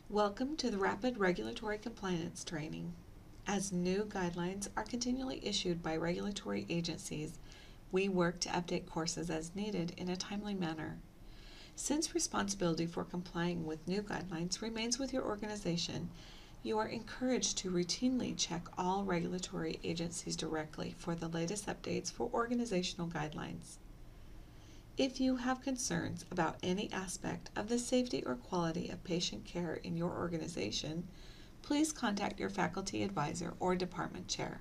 Welcome to the Rapid Regulatory Compliance Training. As new guidelines are continually issued by regulatory agencies, we work to update courses as needed in a timely manner. Since responsibility for complying with new guidelines remains with your organization, you are encouraged to routinely check all regulatory agencies directly for the latest updates for organizational guidelines. If you have concerns about any aspect of the safety or quality of patient care in your organization, please contact your faculty advisor or department chair.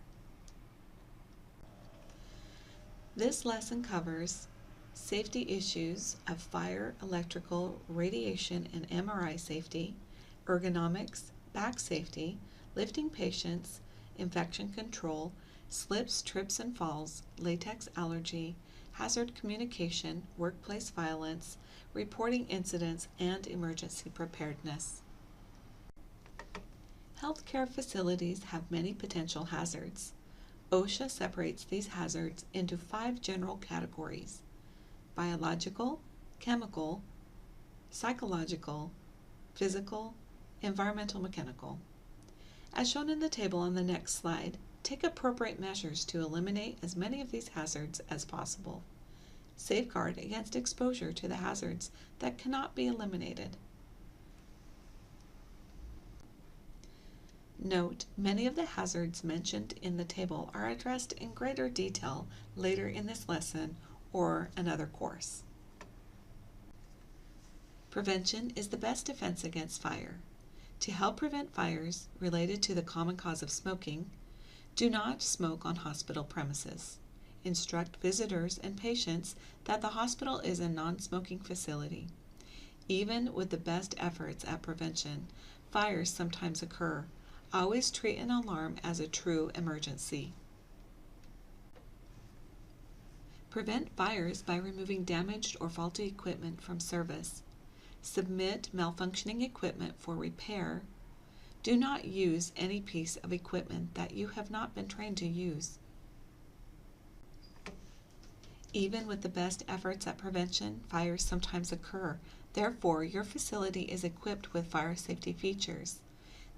This lesson covers safety issues of fire, electrical, radiation, and MRI safety, ergonomics, back safety, lifting patients, infection control, slips, trips, and falls, latex allergy, hazard communication, workplace violence, reporting incidents, and emergency preparedness. Healthcare facilities have many potential hazards. OSHA separates these hazards into 5 general categories: biological, chemical, psychological, physical, environmental, mechanical. As shown in the table on the next slide, take appropriate measures to eliminate as many of these hazards as possible. Safeguard against exposure to the hazards that cannot be eliminated. Note, many of the hazards mentioned in the table are addressed in greater detail later in this lesson or another course. Prevention is the best defense against fire. To help prevent fires related to the common cause of smoking, do not smoke on hospital premises. Instruct visitors and patients that the hospital is a non-smoking facility. Even with the best efforts at prevention, fires sometimes occur. Always treat an alarm as a true emergency. Prevent fires by removing damaged or faulty equipment from service. Submit malfunctioning equipment for repair. Do not use any piece of equipment that you have not been trained to use. Even with the best efforts at prevention, fires sometimes occur. Therefore, your facility is equipped with fire safety features.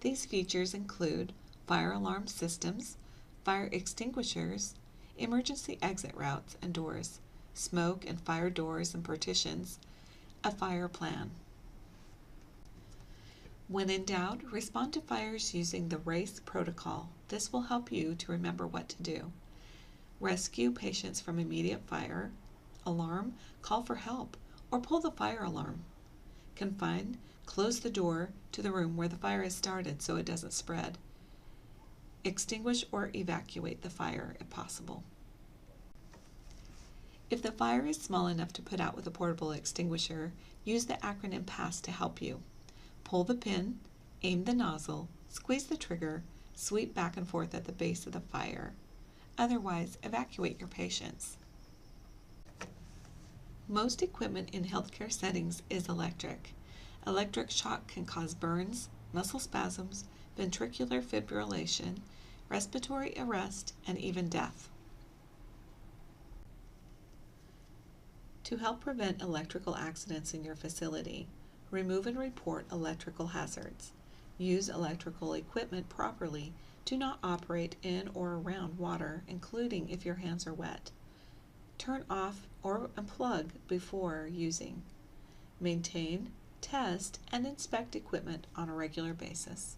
These features include fire alarm systems, fire extinguishers, emergency exit routes and doors, smoke and fire doors and partitions, a fire plan. When in doubt, respond to fires using the RACE protocol. This will help you to remember what to do. Rescue patients from immediate fire, alarm, call for help, or pull the fire alarm. Confine, close the door to the room where the fire has started so it doesn't spread. Extinguish or evacuate the fire if possible. If the fire is small enough to put out with a portable extinguisher, use the acronym PASS to help you. Pull the pin, aim the nozzle, squeeze the trigger, sweep back and forth at the base of the fire. Otherwise, evacuate your patients. Most equipment in healthcare settings is electric. Electric shock can cause burns, muscle spasms, ventricular fibrillation, respiratory arrest, and even death. To help prevent electrical accidents in your facility, remove and report electrical hazards. Use electrical equipment properly. Do not operate in or around water, including if your hands are wet. Turn off or unplug before using. Maintain, test, and inspect equipment on a regular basis.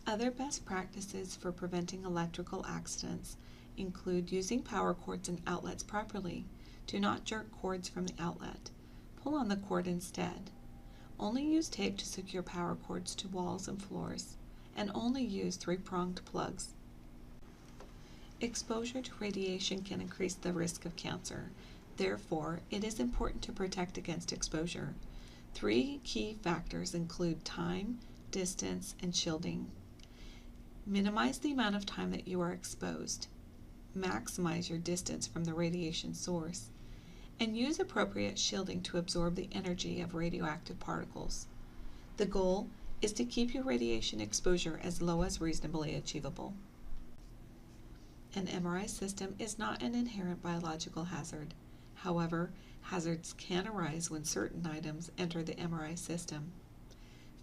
Other best practices for preventing electrical accidents include using power cords and outlets properly. Do not jerk cords from the outlet. Pull on the cord instead. Only use tape to secure power cords to walls and floors, and only use 3-pronged plugs. Exposure to radiation can increase the risk of cancer. Therefore, it is important to protect against exposure. 3 key factors include time, distance, and shielding. Minimize the amount of time that you are exposed. Maximize your distance from the radiation source. And use appropriate shielding to absorb the energy of radioactive particles. The goal is to keep your radiation exposure as low as reasonably achievable. An MRI system is not an inherent biological hazard. However, hazards can arise when certain items enter the MRI system.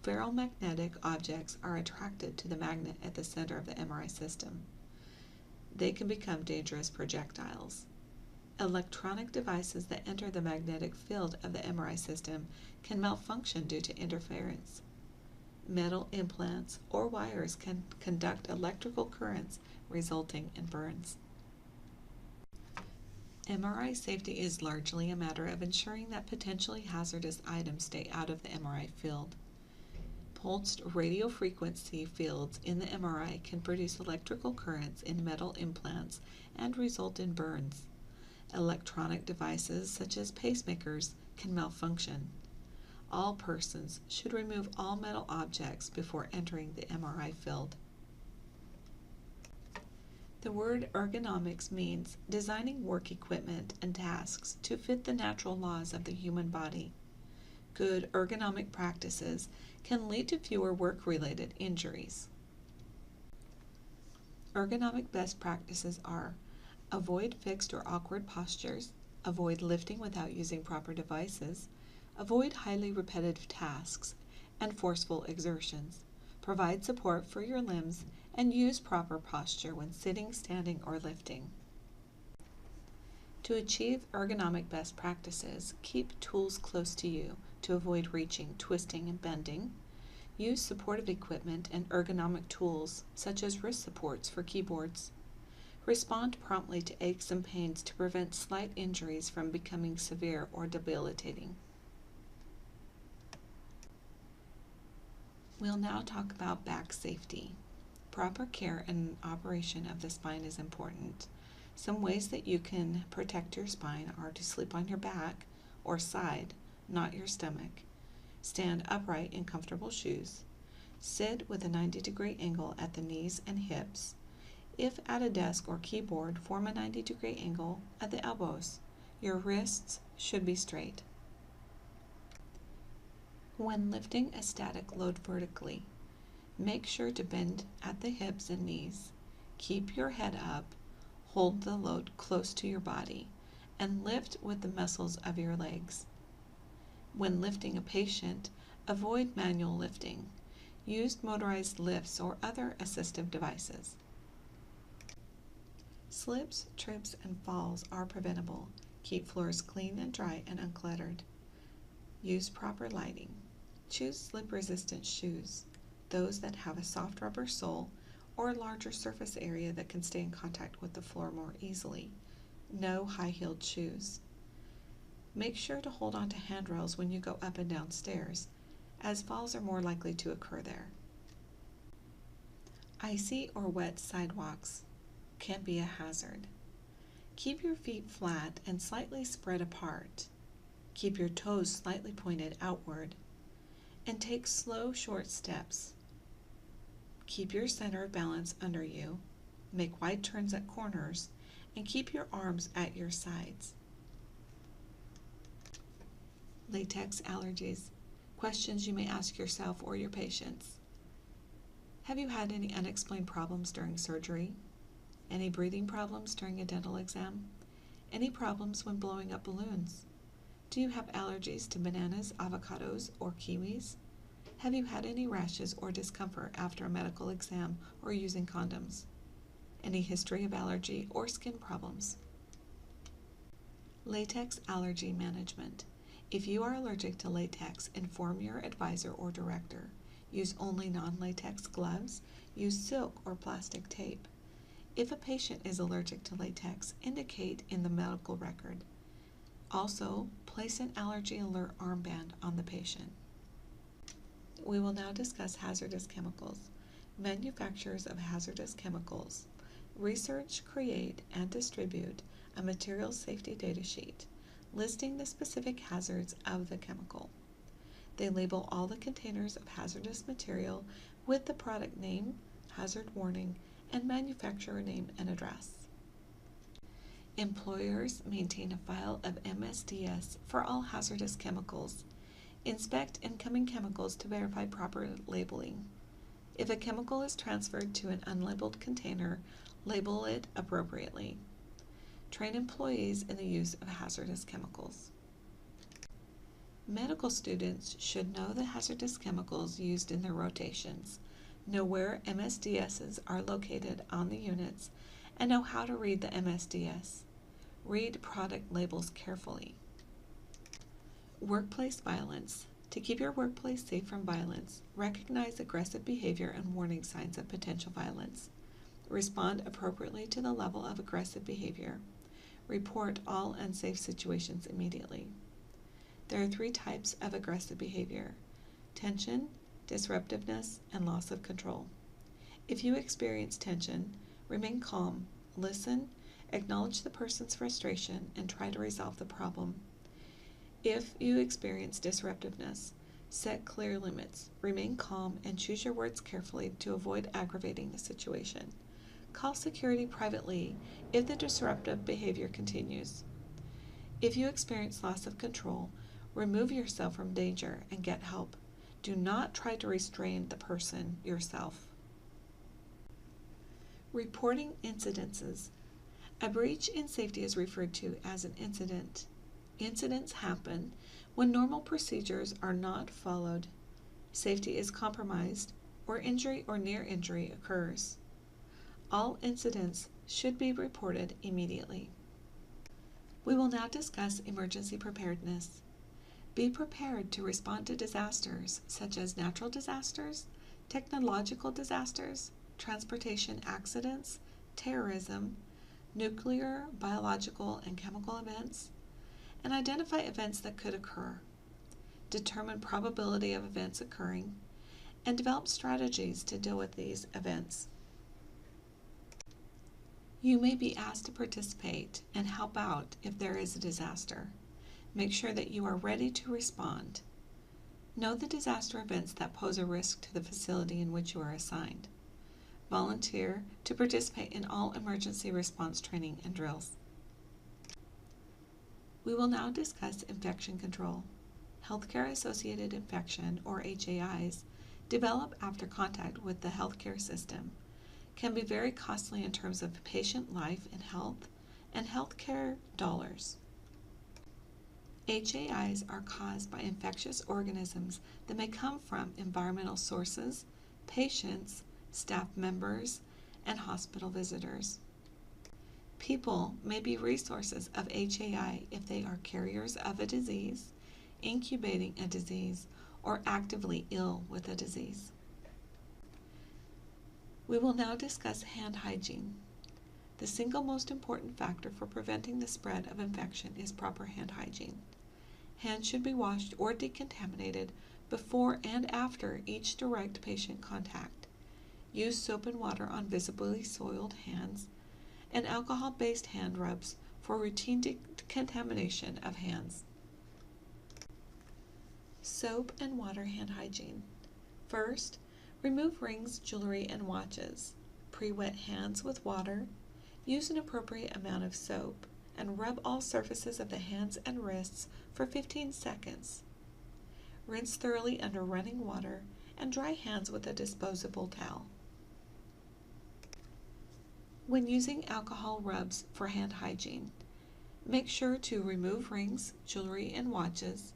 ferromagnetic objects are attracted to the magnet at the center of the MRI system. They can become dangerous projectiles. Electronic devices that enter the magnetic field of the MRI system can malfunction due to interference. Metal implants or wires can conduct electrical currents, resulting in burns. MRI safety is largely a matter of ensuring that potentially hazardous items stay out of the MRI field. Pulsed radiofrequency fields in the MRI can produce electrical currents in metal implants and result in burns. Electronic devices such as pacemakers can malfunction. All persons should remove all metal objects before entering the MRI field. The word ergonomics means designing work equipment and tasks to fit the natural laws of the human body. Good ergonomic practices can lead to fewer work-related injuries. Ergonomic best practices are: avoid fixed or awkward postures, avoid lifting without using proper devices, avoid highly repetitive tasks and forceful exertions, provide support for your limbs, and use proper posture when sitting, standing, or lifting. To achieve ergonomic best practices, keep tools close to you to avoid reaching, twisting, and bending. Use supportive equipment and ergonomic tools, such as wrist supports for keyboards. Respond promptly to aches and pains to prevent slight injuries from becoming severe or debilitating. We'll now talk about back safety. Proper care and operation of the spine is important. Some ways that you can protect your spine are to sleep on your back or side, not your stomach. Stand upright in comfortable shoes. Sit with a 90-degree angle at the knees and hips. If at a desk or keyboard, form a 90-degree angle at the elbows. Your wrists should be straight. When lifting a static load vertically, make sure to bend at the hips and knees. Keep your head up, hold the load close to your body, and lift with the muscles of your legs. When lifting a patient, avoid manual lifting. Use motorized lifts or other assistive devices. Slips, trips, and falls are preventable. Keep floors clean and dry and uncluttered. Use proper lighting. Choose slip-resistant shoes, those that have a soft rubber sole or a larger surface area that can stay in contact with the floor more easily. No high-heeled shoes. Make sure to hold on to handrails when you go up and down stairs, as falls are more likely to occur there. Icy or wet sidewalks can be a hazard. Keep your feet flat and slightly spread apart. Keep your toes slightly pointed outward. And take slow, short steps. Keep your center of balance under you. Make wide turns at corners, and keep your arms at your sides. Latex allergies. Questions you may ask yourself or your patients. Have you had any unexplained problems during surgery? Any breathing problems during a dental exam? Any problems when blowing up balloons? Do you have allergies to bananas, avocados, or kiwis? Have you had any rashes or discomfort after a medical exam or using condoms? Any history of allergy or skin problems? Latex allergy management. If you are allergic to latex, inform your advisor or director. Use only non-latex gloves. Use silk or plastic tape. If a patient is allergic to latex, indicate in the medical record. Also, place an allergy alert armband on the patient. We will now discuss hazardous chemicals. Manufacturers of hazardous chemicals research, create, and distribute a material safety data sheet listing the specific hazards of the chemical. They label all the containers of hazardous material with the product name, hazard warning, and manufacturer name and address. Employers maintain a file of MSDS for all hazardous chemicals. Inspect incoming chemicals to verify proper labeling. If a chemical is transferred to an unlabeled container, label it appropriately. Train employees in the use of hazardous chemicals. Medical students should know the hazardous chemicals used in their rotations, know where MSDSs are located on the units, and know how to read the MSDS. Read product labels carefully. Workplace violence. To keep your workplace safe from violence, recognize aggressive behavior and warning signs of potential violence. Respond appropriately to the level of aggressive behavior. Report all unsafe situations immediately. There are 3 types of aggressive behavior: tension, disruptiveness, and loss of control. If you experience tension, remain calm, listen, acknowledge the person's frustration, and try to resolve the problem. If you experience disruptiveness, set clear limits, remain calm, and choose your words carefully to avoid aggravating the situation. Call security privately if the disruptive behavior continues. If you experience loss of control, remove yourself from danger and get help. Do not try to restrain the person yourself. Reporting incidences. A breach in safety is referred to as an incident. Incidents happen when normal procedures are not followed, safety is compromised, or injury or near injury occurs. All incidents should be reported immediately. We will now discuss emergency preparedness. Be prepared to respond to disasters such as natural disasters, technological disasters, transportation accidents, terrorism, nuclear, biological, and chemical events, and identify events that could occur. Determine probability of events occurring, and develop strategies to deal with these events. You may be asked to participate and help out if there is a disaster. Make sure that you are ready to respond. Know the disaster events that pose a risk to the facility in which you are assigned. Volunteer to participate in all emergency response training and drills. We will now discuss infection control. Healthcare-associated infection, or HAIs, develop after contact with the healthcare system, can be very costly in terms of patient life and health, and healthcare dollars. HAIs are caused by infectious organisms that may come from environmental sources, patients, staff members, and hospital visitors. People may be resources of HAI if they are carriers of a disease, incubating a disease, or actively ill with a disease. We will now discuss hand hygiene. The single most important factor for preventing the spread of infection is proper hand hygiene. Hands should be washed or decontaminated before and after each direct patient contact. Use soap and water on visibly soiled hands and alcohol-based hand rubs for routine decontamination of hands. Soap and water hand hygiene. First, remove rings, jewelry, and watches. Pre-wet hands with water. Use an appropriate amount of soap and rub all surfaces of the hands and wrists for 15 seconds. Rinse thoroughly under running water and dry hands with a disposable towel. When using alcohol rubs for hand hygiene, make sure to remove rings, jewelry, and watches.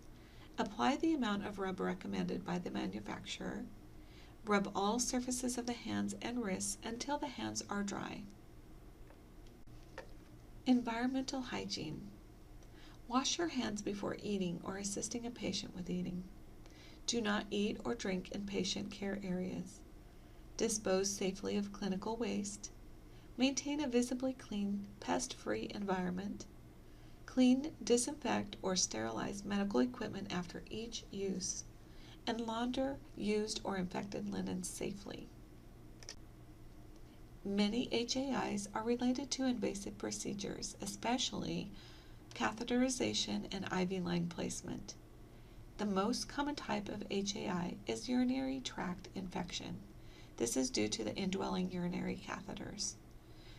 Apply the amount of rub recommended by the manufacturer. Rub all surfaces of the hands and wrists until the hands are dry. Environmental hygiene. Wash your hands before eating or assisting a patient with eating. Do not eat or drink in patient care areas. Dispose safely of clinical waste. Maintain a visibly clean, pest-free environment. Clean, disinfect, or sterilize medical equipment after each use. And launder used or infected linens safely. Many HAIs are related to invasive procedures, especially catheterization and IV line placement. The most common type of HAI is urinary tract infection. This is due to the indwelling urinary catheters.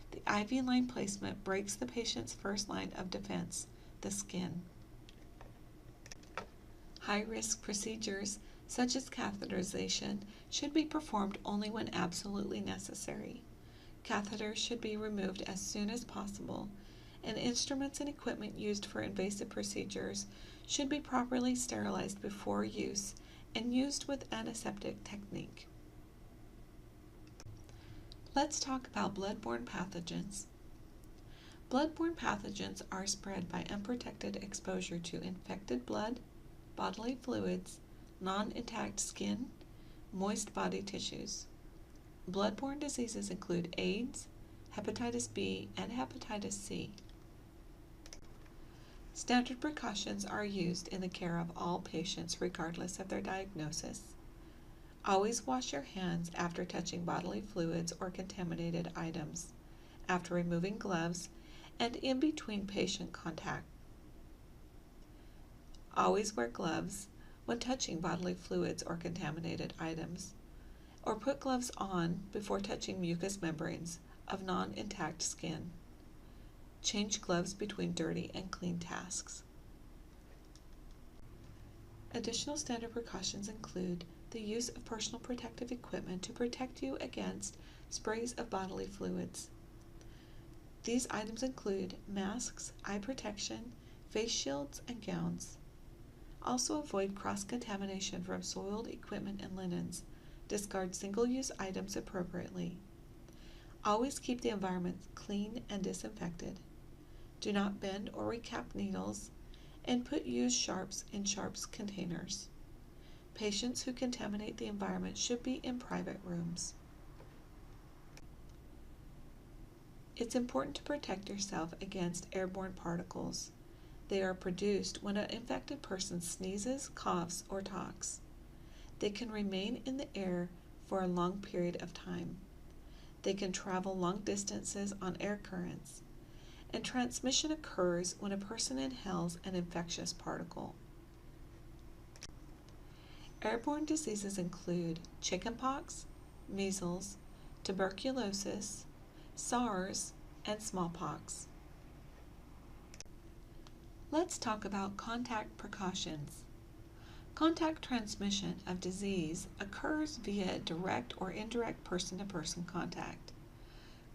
The IV line placement breaks the patient's first line of defense, the skin. High-risk procedures, such as catheterization, should be performed only when absolutely necessary. Catheters should be removed as soon as possible, and instruments and equipment used for invasive procedures should be properly sterilized before use and used with antiseptic technique. Let's talk about bloodborne pathogens. Bloodborne pathogens are spread by unprotected exposure to infected blood, bodily fluids, non-intact skin, moist body tissues. Bloodborne diseases include AIDS, hepatitis B, and hepatitis C. Standard precautions are used in the care of all patients regardless of their diagnosis. Always wash your hands after touching bodily fluids or contaminated items, after removing gloves, and in between patient contact. Always wear gloves when touching bodily fluids or contaminated items, or put gloves on before touching mucous membranes of non-intact skin. Change gloves between dirty and clean tasks. Additional standard precautions include the use of personal protective equipment to protect you against sprays of bodily fluids. These items include masks, eye protection, face shields, and gowns. Also avoid cross-contamination from soiled equipment and linens. Discard single-use items appropriately. Always keep the environment clean and disinfected. Do not bend or recap needles, and put used sharps in sharps containers. Patients who contaminate the environment should be in private rooms. It's important to protect yourself against airborne particles. They are produced when an infected person sneezes, coughs, or talks. They can remain in the air for a long period of time. They can travel long distances on air currents. And transmission occurs when a person inhales an infectious particle. Airborne diseases include chickenpox, measles, tuberculosis, SARS, and smallpox. Let's talk about contact precautions. Contact transmission of disease occurs via direct or indirect person-to-person contact.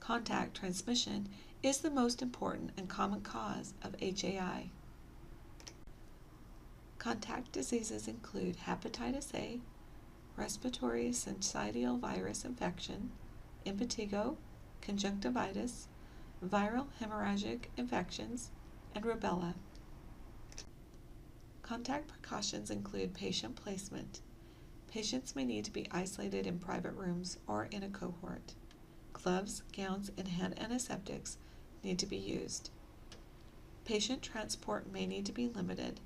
Contact transmission is the most important and common cause of HAI. Contact diseases include hepatitis A, respiratory syncytial virus infection, impetigo, conjunctivitis, viral hemorrhagic infections, and rubella. Contact precautions include patient placement. Patients may need to be isolated in private rooms or in a cohort. Gloves, gowns, and hand antiseptics need to be used. Patient transport may need to be limited,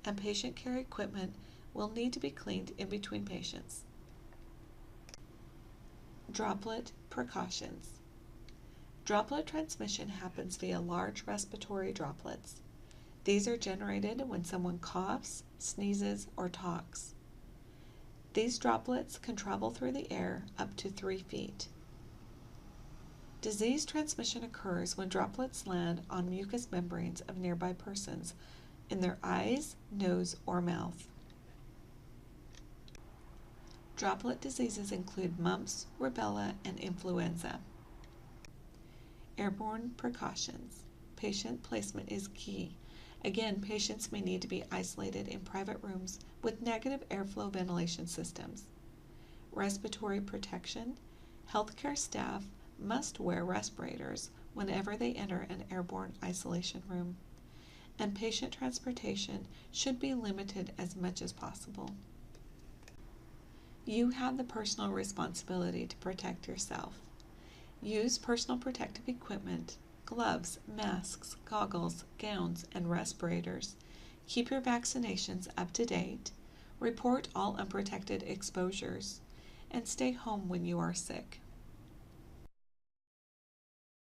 and patient care equipment will need to be cleaned in between patients. Droplet precautions. Droplet transmission happens via large respiratory droplets. These are generated when someone coughs, sneezes, or talks. These droplets can travel through the air up to 3 feet. Disease transmission occurs when droplets land on mucous membranes of nearby persons in their eyes, nose, or mouth. Droplet diseases include mumps, rubella, and influenza. Airborne precautions. Patient placement is key. Again, patients may need to be isolated in private rooms with negative airflow ventilation systems. Respiratory protection. Healthcare staff must wear respirators whenever they enter an airborne isolation room, and patient transportation should be limited as much as possible. You have the personal responsibility to protect yourself. Use personal protective equipment, gloves, masks, goggles, gowns, and respirators. Keep your vaccinations up to date. Report all unprotected exposures, and stay home when you are sick.